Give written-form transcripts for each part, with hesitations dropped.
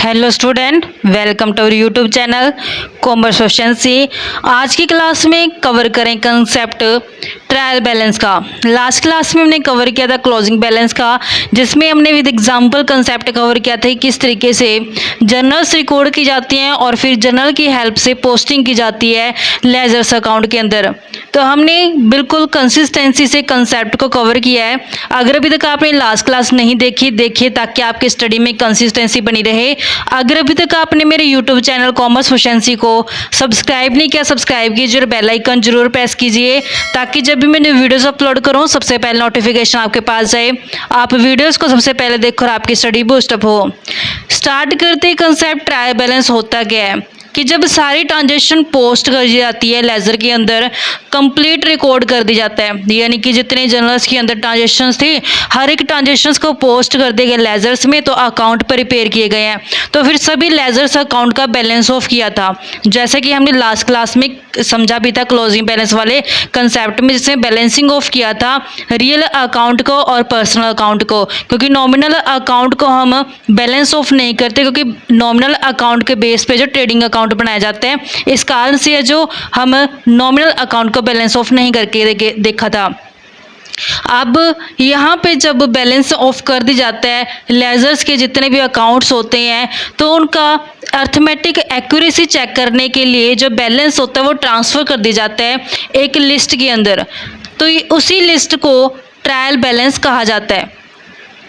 Hello student, welcome to our YouTube channel commerce efficiency. आज की class में cover करें कंसेप्ट ट्रायल बैलेंस का। लास्ट क्लास में हमने कवर किया था क्लोजिंग बैलेंस का, जिसमें हमने विद एग्जांपल कंसेप्ट कवर किया था किस तरीके से जर्नल्स रिकॉर्ड की जाती हैं और फिर जर्नल की हेल्प से पोस्टिंग की जाती है लेजर्स अकाउंट के अंदर। तो हमने बिल्कुल कंसिस्टेंसी से कंसेप्ट को कवर किया है। अगर अभी तक आपने लास्ट क्लास नहीं देखी, देखिए ताकि आपकी स्टडी में कंसिस्टेंसी बनी रहे। अगर अभी तक आपने मेरे यूट्यूब चैनल कॉमर्स एफिशिएंसी को सब्सक्राइब नहीं किया, सब्सक्राइब कीजिए और बेल आइकन जरूर प्रेस कीजिए ताकि जब भी मैंने वीडियोस अपलोड करूं सबसे पहले नोटिफिकेशन आपके पास जाए, आप वीडियोस को सबसे पहले देखकर आपकी स्टडी बूस्टअप हो। स्टार्ट करते ही कंसेप्ट ट्रायल बैलेंस होता क्या है कि जब सारी ट्रांजेक्शन पोस्ट कर दी जाती है लेजर के अंदर, कंप्लीट रिकॉर्ड कर दी जाता है, यानी कि जितने जर्नल्स के अंदर ट्रांजेक्शन्स थी हर एक ट्रांजेक्शन्स को पोस्ट कर दिए गए लेजर्स में, तो अकाउंट प्रिपेयर किए गए हैं। तो फिर सभी लेजर्स अकाउंट का बैलेंस ऑफ किया था, जैसे कि हमने लास्ट क्लास में समझा भी था क्लोजिंग बैलेंस वाले कंसेप्ट में, जिसमें बैलेंसिंग ऑफ किया था रियल अकाउंट को और पर्सनल अकाउंट को, क्योंकि नॉमिनल अकाउंट को हम बैलेंस ऑफ नहीं करते क्योंकि नॉमिनल अकाउंट के बेस पे जो ट्रेडिंग अकाउंट बनाए जाते हैं, इस कारण से जो हम नॉमिनल अकाउंट को बैलेंस ऑफ नहीं करके देखा था। अब यहाँ पे जब बैलेंस ऑफ कर दी जाता है लेजर्स के जितने भी अकाउंट्स होते हैं, तो उनका अर्थमेटिक एक्यूरेसी चेक करने के लिए जो बैलेंस होता है वो ट्रांसफ़र कर दिया जाता है एक लिस्ट के अंदर। तो उसी लिस्ट को ट्रायल बैलेंस कहा जाता है।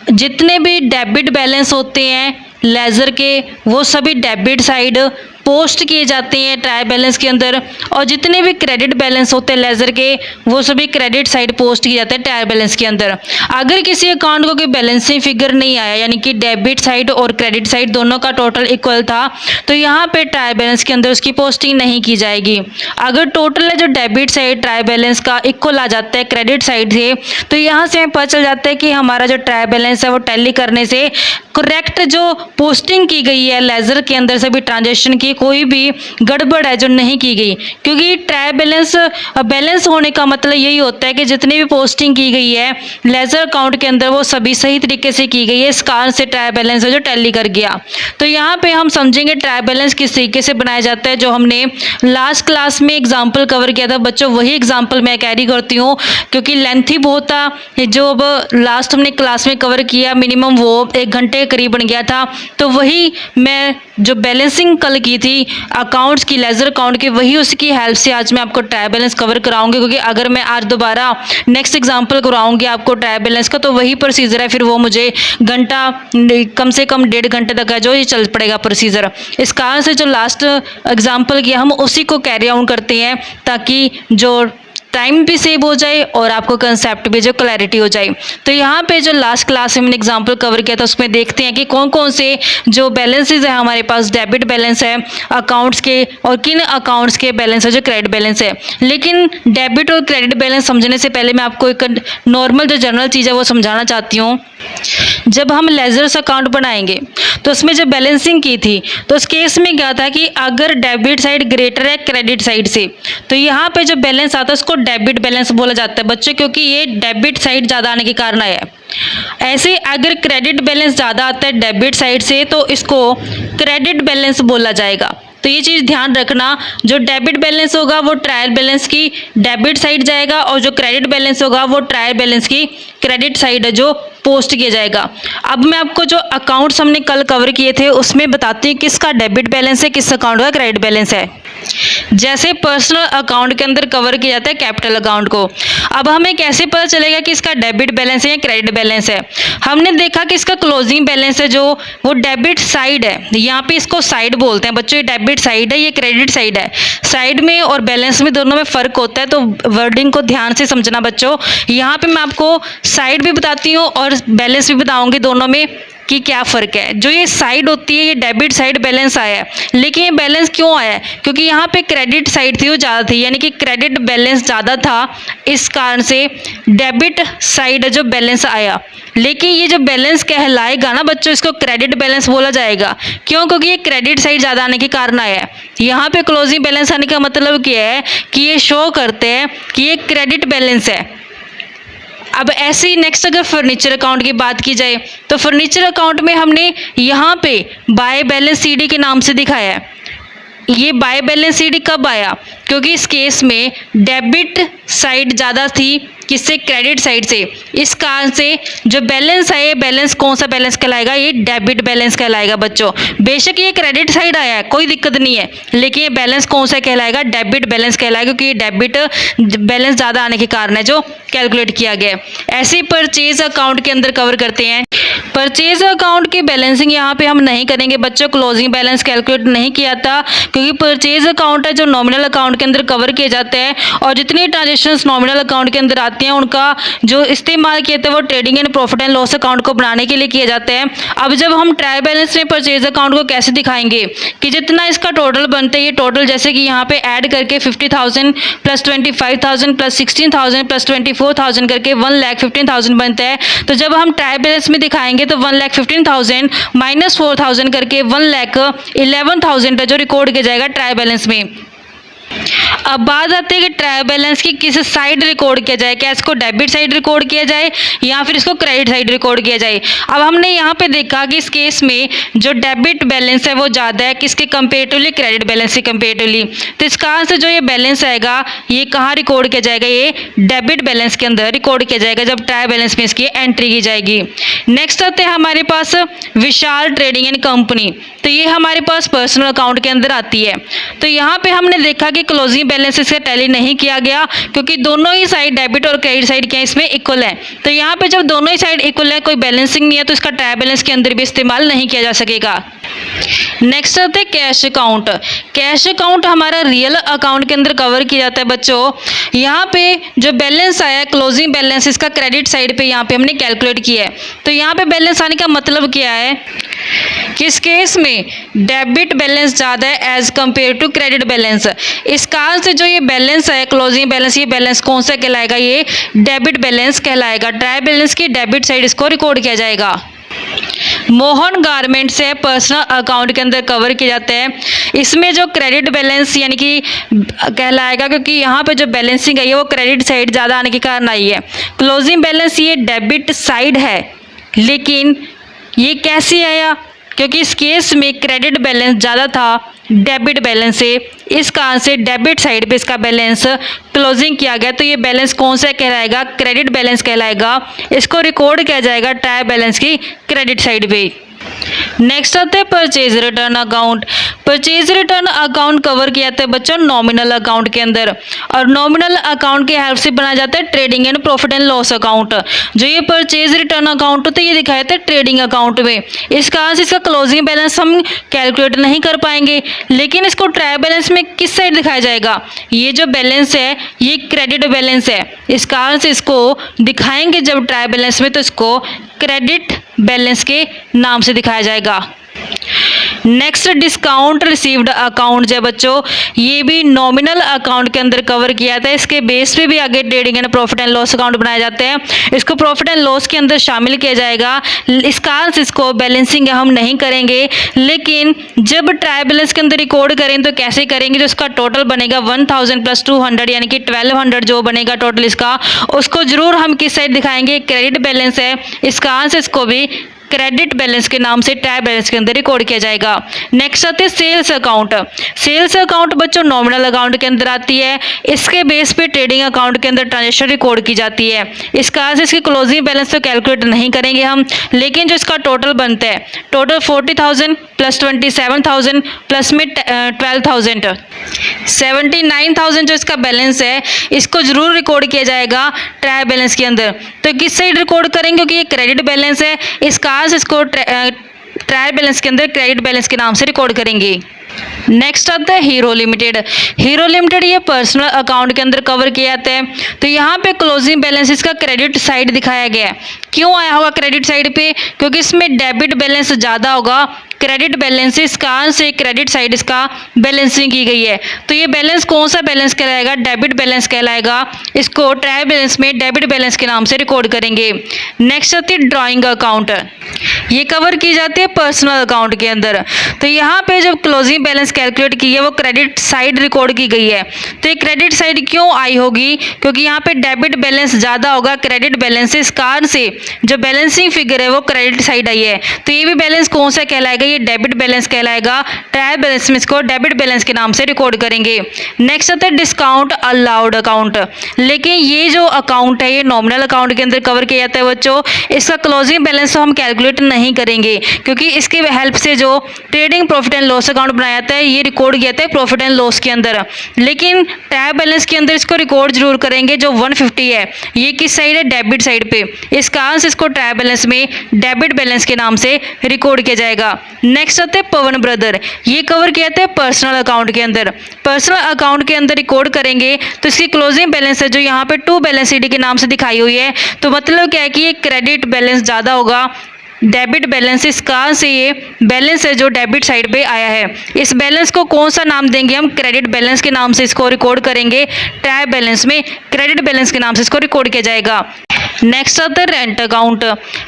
जितने भी डेबिट बैलेंस होते हैं लेजर के, वो सभी डेबिट साइड पोस्ट किए जाते हैं ट्रायल बैलेंस के अंदर, और जितने भी क्रेडिट बैलेंस होते हैं लेजर के, वो सभी क्रेडिट साइड पोस्ट किए जाते हैं ट्रायल बैलेंस के अंदर। अगर किसी अकाउंट को कोई बैलेंसिंग फिगर नहीं आया, यानी कि डेबिट साइड और क्रेडिट साइड दोनों का टोटल इक्वल था, तो यहाँ पे ट्रायल बैलेंस के अंदर उसकी पोस्टिंग नहीं की जाएगी। अगर टोटल है जो डेबिट साइड ट्रायल बैलेंस का इक्वल आ जाता है क्रेडिट साइड से, तो यहाँ से हमें पता चल जाता है कि हमारा जो ट्रायल बैलेंस है वो टैली करने से करेक्ट जो पोस्टिंग की गई है लेजर के अंदर से भी ट्रांजेक्शन की कोई भी गड़बड़ है जो नहीं की गई, क्योंकि ट्रायल बैलेंस होने का मतलब यही होता है कि जितनी भी पोस्टिंग की गई है लेजर अकाउंट के अंदर वो सभी सही तरीके से की गई है, इस कारण से ट्रायल बैलेंस है जो टैली कर गया। तो यहाँ पे हम समझेंगे ट्रायल बैलेंस किस तरीके से बनाया जाता है, जो हमने लास्ट क्लास में एग्जाम्पल कवर किया था। बच्चों वही एग्जाम्पल मैं कैरी करती हूँ क्योंकि लेंथी बहुत था, जो अब लास्ट हमने क्लास में कवर किया मिनिमम वो 1 घंटे के करीब बन गया था। तो वही मैं जो बैलेंसिंग कल की थी अकाउंट्स की लेजर अकाउंट की, वही उसकी हेल्प से आज मैं आपको ट्रायल बैलेंस कवर कराऊंगी, क्योंकि अगर मैं आज दोबारा नेक्स्ट एग्जांपल कराऊंगी आपको ट्रायल बैलेंस का, तो वही प्रोसीजर है, फिर वो मुझे घंटा कम से कम 1.5 घंटे तक है जो ये चल पड़ेगा प्रोसीजर। इस कारण से जो लास्ट एग्जांपल किया हम उसी को कैरी आउट करते हैं ताकि जो टाइम भी सेव हो जाए और आपको कंसेप्ट भी जो क्लैरिटी हो जाए। तो यहाँ पे जो लास्ट क्लास में मैंने एग्जांपल कवर किया था उसमें देखते हैं कि कौन कौन से जो बैलेंसेस है हमारे पास, डेबिट बैलेंस है अकाउंट्स के, और किन अकाउंट्स के बैलेंस है जो क्रेडिट बैलेंस है। लेकिन डेबिट और क्रेडिट बैलेंस समझने से पहले मैं आपको एक नॉर्मल जो जनरल चीज़ है वो समझाना चाहती हूँ। जब हम लेजर्स अकाउंट बनाएंगे तो उसमें जब बैलेंसिंग की थी तो उस केस में क्या था कि अगर डेबिट साइड ग्रेटर है क्रेडिट साइड से, तो यहाँ पे जो बैलेंस आता है उसको डेबिट बैलेंस बोला जाता है बच्चों, क्योंकि ये डेबिट साइड ज़्यादा आने के कारण आया है। ऐसे अगर क्रेडिट बैलेंस ज़्यादा आता है डेबिट साइड से तो इसको क्रेडिट बैलेंस बोला जाएगा। तो ये चीज़ ध्यान रखना, जो डेबिट बैलेंस होगा वो ट्रायल बैलेंस की डेबिट साइड जाएगा, और जो क्रेडिट बैलेंस होगा वो ट्रायल बैलेंस की क्रेडिट साइड है जो पोस्ट किया जाएगा। अब मैं आपको जो अकाउंट्स हमने कल कवर किए थे उसमें बताती हूँ किसका डेबिट बैलेंस है, किस अकाउंट का क्रेडिट बैलेंस है। जैसे पर्सनल अकाउंट के अंदर कवर किया जाता है कैपिटल अकाउंट को। अब हमें कैसे पता चलेगा कि इसका डेबिट बैलेंस है या क्रेडिट बैलेंस है? हमने देखा कि इसका क्लोजिंग बैलेंस है जो वो डेबिट साइड है, यहाँ पे इसको साइड बोलते हैं बच्चों, ये डेबिट साइड है ये क्रेडिट साइड है। साइड में और बैलेंस में दोनों में फ़र्क होता है, तो वर्डिंग को ध्यान से समझना बच्चों। यहाँ पे मैं आपको साइड भी बताती हूँ और बैलेंस भी बताऊँगी दोनों में कि क्या फ़र्क है। जो ये साइड होती है ये डेबिट साइड बैलेंस आया है, लेकिन ये बैलेंस क्यों आया है? क्योंकि यहाँ पे क्रेडिट साइड थी वो ज़्यादा थी, यानी कि क्रेडिट बैलेंस ज़्यादा था, इस कारण से डेबिट साइड जो बैलेंस आया। लेकिन ये जो बैलेंस कहलाएगा ना बच्चों, इसको क्रेडिट बैलेंस बोला जाएगा। क्यों? क्योंकि ये क्रेडिट साइड ज़्यादा आने के कारण आया है। यहाँ पे क्लोजिंग बैलेंस आने का मतलब क्या है कि ये शो करते हैं कि ये क्रेडिट बैलेंस है। अब ऐसे ही नेक्स्ट अगर फर्नीचर अकाउंट की बात की जाए तो फर्नीचर अकाउंट में हमने यहाँ पे बाय बैलेंस सीडी के नाम से दिखाया है। ये बाय बैलेंस सीडी कब आया? क्योंकि इस केस में डेबिट साइड ज़्यादा थी किससे? क्रेडिट साइड से। इस कारण से जो बैलेंस है ये बैलेंस कौन सा बैलेंस कहलाएगा? ये डेबिट बैलेंस कहलाएगा बच्चों। बेशक ये क्रेडिट साइड आया है, कोई दिक्कत नहीं है, लेकिन ये बैलेंस कौन सा कहलाएगा? डेबिट बैलेंस कहलाएगा, क्योंकि ये डेबिट बैलेंस ज़्यादा आने के कारण है जो कैलकुलेट किया गया है। ऐसे परचेज अकाउंट के अंदर कवर करते हैं। परचेज अकाउंट की बैलेंसिंग यहाँ पे हम नहीं करेंगे बच्चों, क्लोजिंग बैलेंस कैलकुलेट नहीं किया था, क्योंकि परचेज अकाउंट है जो नॉमिनल अकाउंट के अंदर कवर किए जाते हैं, और जितनी ट्रांजेक्शन्स नॉमिनल अकाउंट के अंदर आती हैं उनका जो इस्तेमाल किए थे वो trading and profit and loss account को बनाने के लिए किए जाते हैं। अब जब हम ट्रायल बैलेंस में परचेज अकाउंट को कैसे दिखाएंगे कि जितना इसका टोटल बनता है, ये टोटल जैसे कि यहाँ पे ऐड करके 50,000 प्लस 25,000 प्लस 16,000 प्लस 24,000 करके 1,15,000 बनता है। तो जब हम ट्रायल बैलेंस में दिखाएंगे तो 1,15,000 माइनस 4,000 करके 1,11,000 जो रिकॉर्ड किया जाएगा ट्रायल बैलेंस में। अब बात आती है कि ट्रायल बैलेंस की किस साइड रिकॉर्ड किया जाए, क्या इसको डेबिट साइड रिकॉर्ड किया जाए या फिर इसको क्रेडिट साइड रिकॉर्ड किया जाए। अब हमने यहाँ पे देखा कि इस केस में जो डेबिट बैलेंस है वो ज़्यादा है किसके कंपेरेटिवली? क्रेडिट बैलेंस के कंपेरेटिवली। तो इस कारण से जो ये बैलेंस आएगा ये कहाँ रिकॉर्ड किया जाएगा? ये डेबिट बैलेंस के अंदर रिकॉर्ड किया जाएगा जब ट्रायल बैलेंस में इसकी एंट्री की जाएगी। नेक्स्ट आते हैं हमारे पास विशाल ट्रेडिंग एंड कंपनी। तो ये हमारे पास पर्सनल अकाउंट के अंदर आती है। तो यहाँ पे हमने देखा कि क्लोजिंग बैलेंस इसका टैली नहीं किया गया, क्योंकि दोनों ही साइड डेबिट और क्रेडिट साइड क्या इसमें इक्वल है। तो यहाँ पे जब दोनों ही साइड इक्वल है, कोई बैलेंसिंग नहीं है, तो इसका ट्रायल बैलेंस के अंदर भी इस्तेमाल नहीं किया जा सकेगा। नेक्स्ट आते हैं कैश अकाउंट। कैश अकाउंट हमारा रियल अकाउंट के अंदर कवर किया जाता है बच्चों। यहाँ पे जो बैलेंस आया क्लोजिंग बैलेंस इसका क्रेडिट साइड पे यहाँ पे हमने कैलकुलेट किया है। तो यहाँ पे बैलेंस आने का मतलब क्या है? किस केस में डेबिट बैलेंस ज़्यादा है as compare to credit balance. इस कारण से जो ये बैलेंस है क्लोजिंग बैलेंस, ये बैलेंस कौन सा कहलाएगा? ये डेबिट बैलेंस कहलाएगा। ट्रायल बैलेंस की डेबिट साइड इसको रिकॉर्ड किया जाएगा। मोहन गारमेंट्स है पर्सनल अकाउंट के अंदर कवर किया जाता है। इसमें जो क्रेडिट बैलेंस यानी कि कहलाएगा, क्योंकि यहाँ पे जो बैलेंसिंग है वो क्रेडिट साइड ज़्यादा आने के कारण आई है। क्लोजिंग बैलेंस ये डेबिट साइड है, लेकिन ये कैसे आया? क्योंकि इस केस में क्रेडिट बैलेंस ज़्यादा था डेबिट बैलेंस से, इस कारण से डेबिट साइड पे इसका बैलेंस क्लोजिंग किया गया। तो ये बैलेंस कौन सा कहलाएगा? क्रेडिट बैलेंस कहलाएगा। इसको रिकॉर्ड किया जाएगा ट्रायल बैलेंस की क्रेडिट साइड पे। नेक्स्ट आता है purchase return account. Purchase return account cover किया जाता है बच्चों नॉमिनल अकाउंट के अंदर, और नॉमिनल अकाउंट की हेल्प से बनाया जाता है trading and profit and loss account. जो ये परचेज रिटर्न अकाउंट होता है ये दिखाया जाता है ट्रेडिंग अकाउंट में। इस कारण से इसका क्लोजिंग बैलेंस हम कैलकुलेट नहीं कर पाएंगे, लेकिन इसको ट्रायल बैलेंस में किस साइड दिखाया जाएगा? ये जो बैलेंस है ये क्रेडिट बैलेंस है, इस कारण से इसको दिखाएंगे जब ट्रायल बैलेंस में तो इसको क्रेडिट बैलेंस के नाम से दिखाया जाएगा। नेक्स्ट डिस्काउंट रिसीव्ड अकाउंट है बच्चों, ये भी नॉमिनल अकाउंट के अंदर कवर किया था। इसके बेस पे भी आगे trading and profit and loss account बनाए जाते हैं। इसको प्रॉफिट एंड लॉस के अंदर शामिल किया जाएगा। इस कारण से इसको बैलेंसिंग हम नहीं करेंगे, लेकिन जब ट्रायल बैलेंस के अंदर रिकॉर्ड करें तो कैसे करेंगे? जो इसका टोटल बनेगा 1,000 प्लस 200 यानी कि 1,200 जो बनेगा टोटल इसका, उसको जरूर हम किस साइड दिखाएंगे? क्रेडिट बैलेंस है, इस कारण से इसको भी क्रेडिट बैलेंस के नाम से ट्रायल बैलेंस के अंदर रिकॉर्ड किया जाएगा। नेक्स्ट आते हैं सेल्स अकाउंट। सेल्स अकाउंट बच्चों नॉमिनल अकाउंट के अंदर आती है। इसके बेस पे ट्रेडिंग अकाउंट के अंदर ट्रांजेक्शन रिकॉर्ड की जाती है। इस कारण से इसकी क्लोजिंग बैलेंस तो कैलकुलेट नहीं करेंगे हम, लेकिन जो इसका टोटल बनता है टोटल 40,000 प्लस 27,000 प्लस में 12,000 79,000 जो इसका बैलेंस है इसको जरूर रिकॉर्ड किया जाएगा ट्रायल बैलेंस के अंदर। तो किस साइड रिकॉर्ड करेंगे? क्योंकि ये क्रेडिट बैलेंस है, इस कारण से इसको ट्रायल बैलेंस के अंदर क्रेडिट बैलेंस के नाम से रिकॉर्ड करेंगे। नेक्स्ट आता है हीरो लिमिटेड। हीरो लिमिटेड ये पर्सनल अकाउंट के अंदर कवर किया जाता है। तो यहाँ पे क्लोजिंग बैलेंस इसका क्रेडिट साइड दिखाया गया है। क्यों आया होगा क्रेडिट साइड पे? क्योंकि इसमें डेबिट बैलेंस ज़्यादा होगा क्रेडिट बैलेंस से इसका से क्रेडिट साइड इसका बैलेंसिंग की गई है। तो ये बैलेंस कौन सा बैलेंस कहलाएगा? डेबिट बैलेंस कहलाएगा। इसको ट्रायल बैलेंस में डेबिट बैलेंस के नाम से रिकॉर्ड करेंगे। नेक्स्ट आती है ड्राइंग अकाउंट। ये कवर की जाती है पर्सनल अकाउंट के अंदर। तो यहाँ पे जब क्लोजिंग बैलेंस कैलकुलेट की है वो क्रेडिट साइड रिकॉर्ड की गई है। तो ये क्रेडिट साइड क्यों आई होगी? क्योंकि यहाँ पे डेबिट बैलेंस ज़्यादा होगा क्रेडिट बैलेंस से, इस कारण से जो बैलेंसिंग फिगर है वो क्रेडिट साइड आई है। तो ये भी बैलेंस कौन सा कहलाएगा? ये डेबिट बैलेंस कहलाएगा। ट्रायल बैलेंस में इसको डेबिट बैलेंस के नाम से रिकॉर्ड करेंगे। नेक्स्ट आता है डिस्काउंट अलाउड अकाउंट। लेकिन ये जो अकाउंट है ये नॉमिनल अकाउंट के अंदर कवर किया जाता है बच्चों। इसका क्लोजिंग बैलेंस तो हम कैलकुलेट नहीं करेंगे क्योंकि इसके हेल्प से जो trading profit and loss account बनाया जाता है ये रिकॉर्ड किया जाता है प्रॉफिट एंड लॉस के अंदर। लेकिन ट्रायल बैलेंस के अंदर इसको रिकॉर्ड जरूर करेंगे। जो 150 है ये किस साइड है? डेबिट साइड पे। इस कारण से इसको ट्रायल बैलेंस में डेबिट बैलेंस के नाम से रिकॉर्ड किया जाएगा। नेक्स्ट आते हैं पवन ब्रदर। ये कवर किया जाता है पर्सनल अकाउंट के अंदर। पर्सनल अकाउंट के अंदर रिकॉर्ड करेंगे तो इसकी क्लोजिंग बैलेंस है जो यहाँ पे टू बैलेंस शीट के नाम से दिखाई हुई है। तो मतलब क्या है कि ये क्रेडिट बैलेंस ज़्यादा होगा डेबिट बैलेंस, इस कारण से ये बैलेंस है जो डेबिट साइड पे आया है। इस बैलेंस को कौन सा नाम देंगे हम? क्रेडिट बैलेंस के नाम से इसको रिकॉर्ड करेंगे। ट्रायल बैलेंस में क्रेडिट बैलेंस के नाम से इसको रिकॉर्ड किया जाएगा। नेक्स्ट आता है rent account.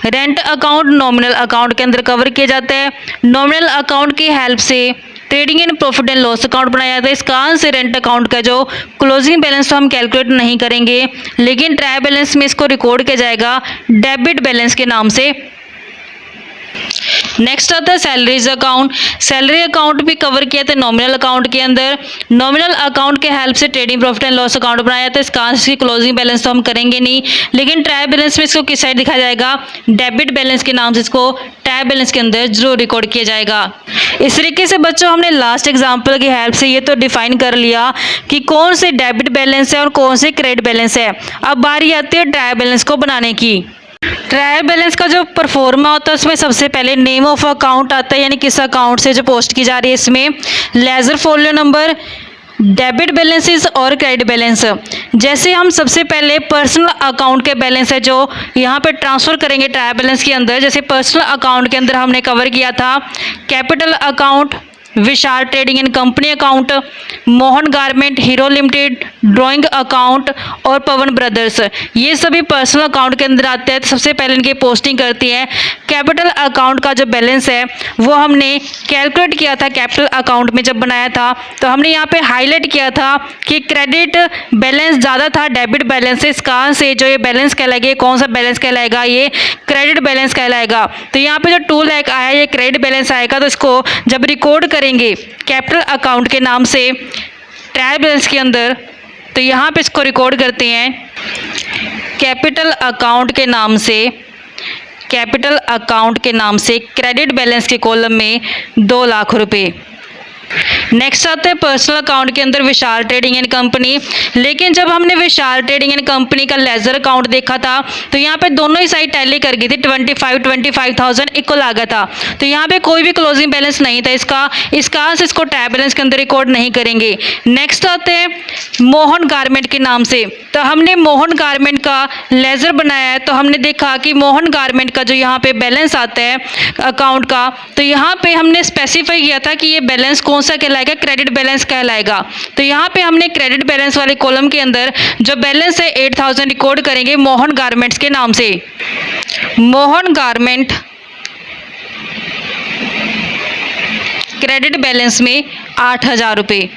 Rent account nominal account के अंदर कवर किया जाता है। नॉमिनल अकाउंट की हेल्प से trading and profit and loss account बनाया जाता है। इस कारण से रेंट अकाउंट का जो क्लोजिंग बैलेंस तो हम कैलकुलेट नहीं करेंगे, लेकिन ट्रायल बैलेंस में इसको रिकॉर्ड किया जाएगा डेबिट बैलेंस के नाम से। नेक्स्ट आता है सैलरीज अकाउंट। सैलरी अकाउंट भी कवर किया था नॉमिनल अकाउंट के अंदर। नॉमिनल अकाउंट के हेल्प से trading profit and loss account बनाया था। इस कारण से क्लोजिंग बैलेंस तो हम करेंगे नहीं, लेकिन ट्रायल बैलेंस में इसको किस साइड दिखाया जाएगा? डेबिट बैलेंस के नाम से इसको ट्रायल बैलेंस के अंदर जरूर रिकॉर्ड किया जाएगा। इस तरीके से बच्चों हमने लास्ट एग्जाम्पल की हेल्प से ये तो डिफाइन कर लिया कि कौन से डेबिट बैलेंस है और कौन से क्रेडिट बैलेंस है। अब बारी आती है ट्रायल बैलेंस को बनाने की। ट्रायल बैलेंस का जो परफॉर्मा होता है उसमें सबसे पहले नेम ऑफ अकाउंट आता है, यानी किस अकाउंट से जो पोस्ट की जा रही है। इसमें ledger folio number, debit balances और क्रेडिट बैलेंस। जैसे हम सबसे पहले पर्सनल अकाउंट के बैलेंस है जो यहाँ पे ट्रांसफ़र करेंगे ट्रायल बैलेंस के अंदर। जैसे पर्सनल अकाउंट के अंदर हमने कवर किया था capital account, Vishal trading and company account, Mohan garment, hero limited, drawing account और पवन ब्रदर्स। ये सभी पर्सनल अकाउंट के अंदर आते हैं। तो सबसे पहले इनकी पोस्टिंग करती है। कैपिटल अकाउंट का जो बैलेंस है वो हमने कैलकुलेट किया था कैपिटल अकाउंट में जब बनाया था। तो हमने यहाँ पे हाईलाइट किया था कि क्रेडिट बैलेंस ज़्यादा था डेबिट बैलेंस से। इस कारण से जो ये बैलेंस कहलाएगा, कौन सा बैलेंस कहलाएगा? ये क्रेडिट बैलेंस कहलाएगा। तो यहाँ पे जो 2 लाख आया ये क्रेडिट बैलेंस आएगा। तो इसको जब रिकॉर्ड करेंगे कैपिटल अकाउंट के नाम से ट्रायल बैलेंस के अंदर, तो यहाँ पे इसको रिकॉर्ड करते हैं कैपिटल अकाउंट के नाम से। कैपिटल अकाउंट के नाम से क्रेडिट बैलेंस के कॉलम में 2 लाख रुपए। नेक्स्ट आता है पर्सनल अकाउंट के अंदर विशाल ट्रेडिंग एंड कंपनी। लेकिन जब हमने विशाल ट्रेडिंग एंड कंपनी का लेजर अकाउंट देखा था तो यहाँ पे दोनों ही साइड टैली कर गई थी। 25,000 इक्वल आ गया था। तो यहाँ पे कोई भी क्लोजिंग बैलेंस नहीं था इसका। इस कारण से इसको ट्रायल बैलेंस के अंदर रिकॉर्ड नहीं करेंगे। नेक्स्ट आते हैं मोहन गारमेंट के नाम से। तो हमने मोहन गारमेंट का लेजर बनाया है। तो हमने देखा कि मोहन गारमेंट का जो यहाँ पे बैलेंस आता है अकाउंट का, तो यहाँ पे हमने स्पेसिफाई किया था कि ये बैलेंस कौन सा कहलाएगा? क्रेडिट बैलेंस कहलाएगा। तो यहाँ पे हमने क्रेडिट बैलेंस वाले कॉलम के अंदर जो बैलेंस है 8,000 रिकॉर्ड करेंगे मोहन गारमेंट्स के नाम से। मोहन गारमेंट क्रेडिट बैलेंस में 8,000 रुपये।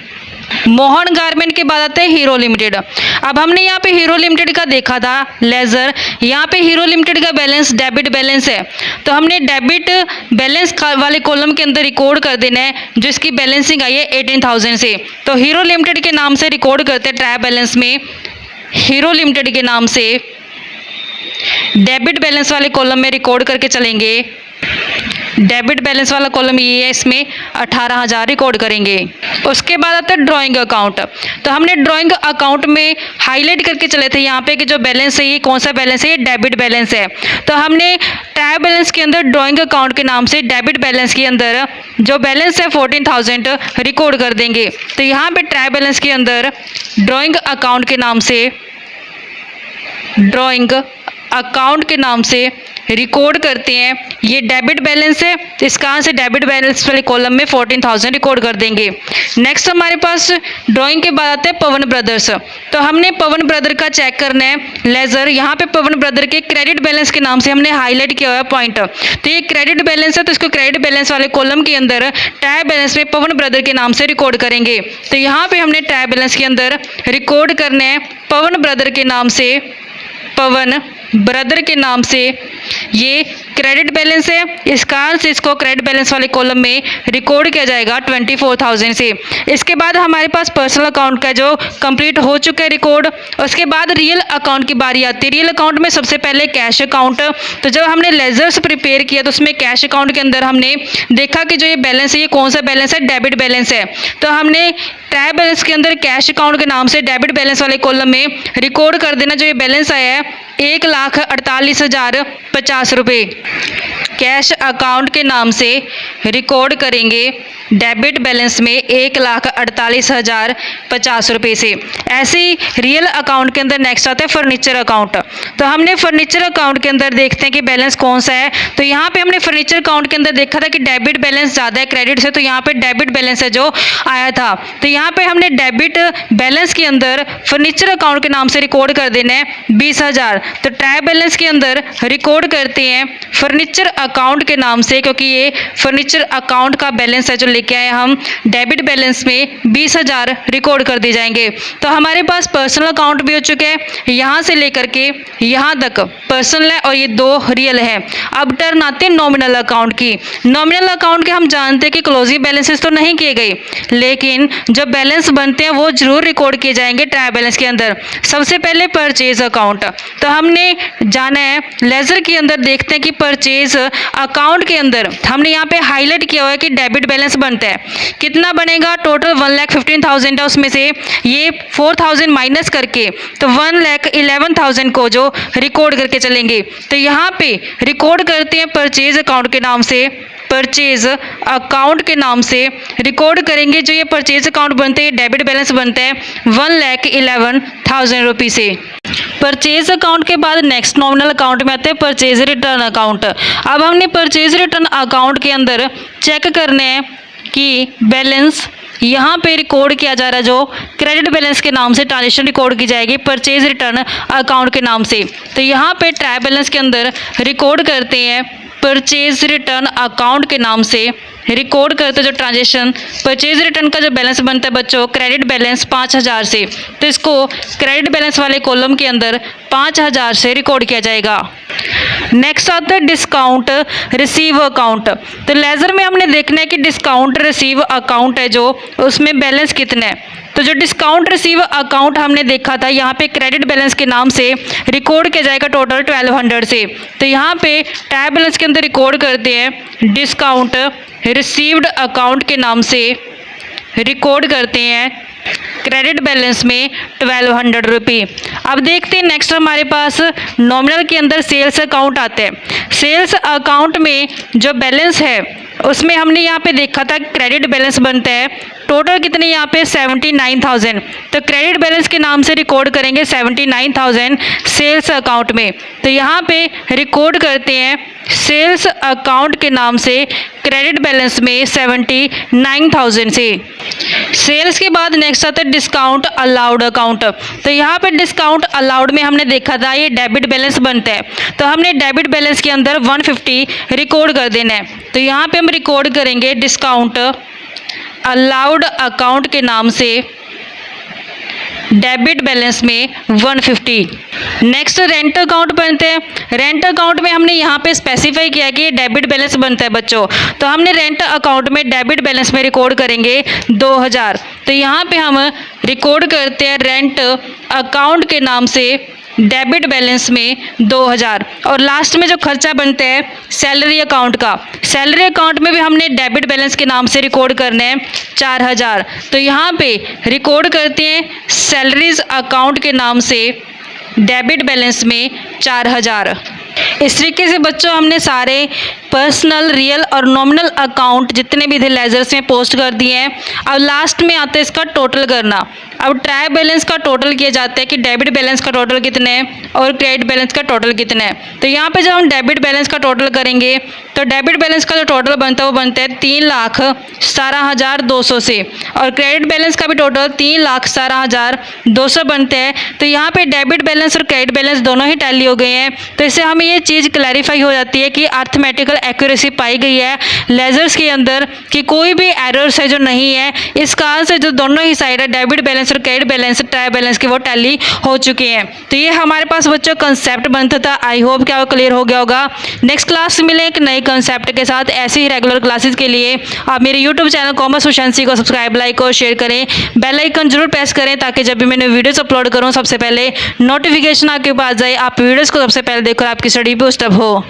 मोहन गारमेंट के बाद आता है हीरो लिमिटेड। अब हमने यहाँ पे हीरो लिमिटेड का देखा था लेजर। यहाँ पे हीरो लिमिटेड का बैलेंस डेबिट बैलेंस है। तो हमने डेबिट बैलेंस वाले कॉलम के अंदर रिकॉर्ड कर देना है जो इसकी बैलेंसिंग आई है 18,000 से। तो हीरो लिमिटेड के नाम से रिकॉर्ड करते हैं ट्रायल बैलेंस में। हीरो लिमिटेड के नाम से डेबिट बैलेंस वाले कॉलम में रिकॉर्ड करके चलेंगे। डेबिट बैलेंस वाला कॉलम ये है, इसमें 18,000 रिकॉर्ड करेंगे। उसके बाद आता है ड्राइंग अकाउंट। तो हमने ड्राइंग अकाउंट में हाईलाइट करके चले थे यहाँ पे कि जो बैलेंस है ये कौन सा बैलेंस है? ये डेबिट बैलेंस है। तो हमने ट्रायल बैलेंस के अंदर ड्राइंग अकाउंट के नाम से डेबिट बैलेंस के अंदर जो बैलेंस है 14,000 रिकॉर्ड कर देंगे। तो यहाँ पे ट्रायल बैलेंस के अंदर ड्राइंग अकाउंट के नाम से रिकॉर्ड करते हैं। ये डेबिट बैलेंस है, इसका से डेबिट बैलेंस वाले कॉलम में 14,000 रिकॉर्ड कर देंगे। नेक्स्ट हमारे पास ड्राइंग के बाद आते हैं पवन ब्रदर्स। तो हमने पवन ब्रदर का चेक करना है लेजर। यहाँ पे पवन ब्रदर के क्रेडिट बैलेंस के नाम से हमने हाईलाइट किया हुआ है पॉइंट। तो ये क्रेडिट बैलेंस है, तो इसको क्रेडिट बैलेंस वाले कॉलम के अंदर ट्रायल बैलेंस में पवन ब्रदर के नाम से रिकॉर्ड करेंगे। तो यहाँ पे हमने ट्रायल बैलेंस के अंदर रिकॉर्ड करना है पवन ब्रदर के नाम से, पवन ब्रदर के नाम से ये क्रेडिट बैलेंस है, इस कारण से इसको क्रेडिट बैलेंस वाले कॉलम में रिकॉर्ड किया जाएगा 24,000 से। इसके बाद हमारे पास पर्सनल अकाउंट का जो कंप्लीट हो चुका है रिकॉर्ड। उसके बाद रियल अकाउंट की बारी आती है। रियल अकाउंट में सबसे पहले कैश अकाउंट। तो जब हमने लेजर्स प्रिपेयर किया तो उसमें कैश अकाउंट के अंदर हमने देखा कि जो ये बैलेंस है ये कौन सा बैलेंस है, डेबिट बैलेंस है। तो हमने ट्रायल बैलेंस के अंदर कैश अकाउंट के नाम से डेबिट बैलेंस वाले कॉलम में रिकॉर्ड कर देना। जो ये बैलेंस आया है 1,48,050 रुपये कैश अकाउंट के नाम से रिकॉर्ड करेंगे डेबिट बैलेंस में 1,48,050 रुपये से। ऐसे ही रियल अकाउंट के अंदर नेक्स्ट आता है फर्नीचर अकाउंट। तो हमने फर्नीचर अकाउंट के अंदर देखते हैं कि बैलेंस कौन सा है। तो यहाँ पे हमने फर्नीचर अकाउंट के अंदर देखा था कि डेबिट बैलेंस ज़्यादा है क्रेडिट से, तो यहाँ पे डेबिट बैलेंस है जो आया था। तो यहाँ पे हमने डेबिट बैलेंस के अंदर फर्नीचर अकाउंट के नाम से रिकॉर्ड कर देना है 20,000। तो ट्रायल बैलेंस के अंदर रिकॉर्ड करते हैं फर्नीचर अकाउंट के नाम से, क्योंकि ये फर्नीचर अकाउंट का बैलेंस है जो लेके आए हम डेबिट बैलेंस में 20,000 रिकॉर्ड कर दिए जाएंगे। तो हमारे पास पर्सनल अकाउंट भी हो चुके हैं, यहाँ से लेकर के यहाँ तक पर्सनल है और ये 2 रियल है। अब टर्न आते हैं नॉमिनल अकाउंट की। नॉमिनल अकाउंट के हम जानते हैं कि क्लोजिंग बैलेंसेस तो नहीं किए गए, लेकिन जो बैलेंस बनते हैं वो जरूर रिकॉर्ड किए जाएंगे ट्रायल बैलेंस के अंदर। सबसे पहले परचेज अकाउंट। तो हमने जाना है लेजर के अंदर देखते हैं कि परचेज अकाउंट के अंदर हमने यहाँ पे हाईलाइट किया हुआ है कि डेबिट बैलेंस बनता है। कितना बनेगा, टोटल 1,15,000 है, उसमें से ये 4,000 माइनस करके तो 1,11,000 को जो रिकॉर्ड करके चलेंगे। तो यहाँ पे रिकॉर्ड करते हैं परचेज अकाउंट के नाम से, परचेज अकाउंट के नाम से रिकॉर्ड करेंगे। जो ये परचेज अकाउंट बनते हैं डेबिट बैलेंस बनता है 1,11,000 रुपये से। परचेज अकाउंट के बाद नेक्स्ट नॉमिनल अकाउंट में आते हैं परचेज रिटर्न अकाउंट। अब हमने परचेज रिटर्न अकाउंट के अंदर चेक करने हैं कि बैलेंस यहाँ पे रिकॉर्ड किया जा रहा है जो क्रेडिट बैलेंस के नाम से ट्रांजेक्शन रिकॉर्ड की जाएगी परचेज रिटर्न अकाउंट के नाम से। तो यहाँ पे ट्रायल बैलेंस के अंदर रिकॉर्ड करते हैं परचेज रिटर्न अकाउंट के नाम से रिकॉर्ड करते जो ट्रांजेक्शन परचेज रिटर्न का जो बैलेंस बनता है बच्चों क्रेडिट बैलेंस 5,000 से। तो इसको क्रेडिट बैलेंस वाले कॉलम के अंदर 5,000 से रिकॉर्ड किया जाएगा। नेक्स्ट आता है डिस्काउंट रिसीव अकाउंट। तो लेजर में हमने देखना है कि डिस्काउंट रिसीव अकाउंट है जो उसमें बैलेंस कितना है। तो जो डिस्काउंट रिसीव अकाउंट हमने देखा था यहाँ पे क्रेडिट बैलेंस के नाम से रिकॉर्ड किया जाएगा टोटल 1,200 से। तो यहाँ पे ट्रायल बैलेंस के अंदर रिकॉर्ड करते हैं डिस्काउंट रिसीव्ड अकाउंट के नाम से रिकॉर्ड करते हैं क्रेडिट बैलेंस में 1,200 रुपये। अब देखते हैं नेक्स्ट हमारे पास नॉमिनल के अंदर सेल्स अकाउंट आता है। सेल्स अकाउंट में जो बैलेंस है उसमें हमने यहाँ पे देखा था क्रेडिट बैलेंस बनता है टोटल कितने यहाँ पे 79,000। तो क्रेडिट बैलेंस के नाम से रिकॉर्ड करेंगे 79,000 सेल्स अकाउंट में। तो यहाँ पे रिकॉर्ड करते हैं सेल्स अकाउंट के नाम से क्रेडिट बैलेंस में 79,000 से। सेल्स के बाद नेक्स्ट आता है डिस्काउंट अलाउड अकाउंट। तो यहाँ पे डिस्काउंट अलाउड में हमने देखा था ये डेबिट बैलेंस बनता है। तो हमने डेबिट बैलेंस के अंदर 150 रिकॉर्ड कर देना है। तो यहाँ पे हम रिकॉर्ड करेंगे डिस्काउंट अलाउड अकाउंट के नाम से डेबिट बैलेंस में 150। नेक्स्ट रेंट अकाउंट बनते हैं। रेंट अकाउंट में हमने यहाँ पे स्पेसिफाई किया कि ये डेबिट बैलेंस बनता है बच्चों। तो हमने रेंट अकाउंट में डेबिट बैलेंस में रिकॉर्ड करेंगे 2,000। तो यहाँ पे हम रिकॉर्ड करते हैं रेंट अकाउंट के नाम से डेबिट बैलेंस में 2,000। और लास्ट में जो खर्चा बनता है सैलरी अकाउंट का, सैलरी अकाउंट में भी हमने डेबिट बैलेंस के नाम से रिकॉर्ड करना है 4,000। तो यहाँ पे रिकॉर्ड करते हैं सैलरीज अकाउंट के नाम से डेबिट बैलेंस में 4,000। इस तरीके से बच्चों हमने सारे पर्सनल, रियल और नॉमिनल अकाउंट जितने भी थे लेजर्स में पोस्ट कर दिए हैं। अब लास्ट में आता है इसका टोटल करना। अब ट्रायल बैलेंस का टोटल किया जाता है कि डेबिट बैलेंस का टोटल कितने है और क्रेडिट बैलेंस का टोटल कितना है। तो यहाँ पे जब हम डेबिट बैलेंस का टोटल करेंगे तो डेबिट बैलेंस का जो टोटल बनता है वो बनता है 3,17,200 से, और क्रेडिट बैलेंस का भी टोटल 3,17,200 बनते हैं। तो यहाँ पे डेबिट बैलेंस और क्रेडिट बैलेंस दोनों ही टैली हो गए हैं। तो इससे हमें ये चीज़ क्लैरिफाई हो जाती है कि अर्थमेटिकल एक्यूरेसी पाई गई है लेजर्स के अंदर कि कोई भी एरर्स है जो नहीं है। इस कारण से जो दोनों ही साइड है डेबिट बैलेंस और क्रेडिट बैलेंस ट्रायल बैलेंस की वो टैली हो चुके हैं। तो ये हमारे पास बच्चों कंसेप्ट बनता था। आई होप क्या वो क्लियर हो गया होगा। नेक्स्ट क्लास मिले एक नए कंसेप्ट के साथ। ऐसे ही रेगुलर क्लासेस के लिए आप मेरे यूट्यूब चैनल कॉमर्स प्रोफिशिएंसी को सब्सक्राइब, लाइक और शेयर करें। बेल आइकन जरूर प्रेस करें ताकि जब भी मैंने वीडियोस अपलोड करूं सबसे पहले नोटिफिकेशन आपके पास जाए, आप वीडियोस को सबसे पहले देखकर आपकी स्टडी बूस्ट अप हो।